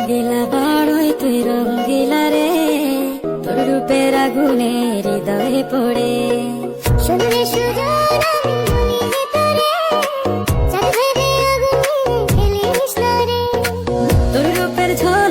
দিলা বড়ই তুই রঙ্গিলা রে, তোর রূপের আগুনে হৃদয়ে পড়ে। শুনলে সুজন আমি বলি যে তোরে, চাঁদ ভেবে আগুনে খেলিস না রে। তোর রূপের ঝড়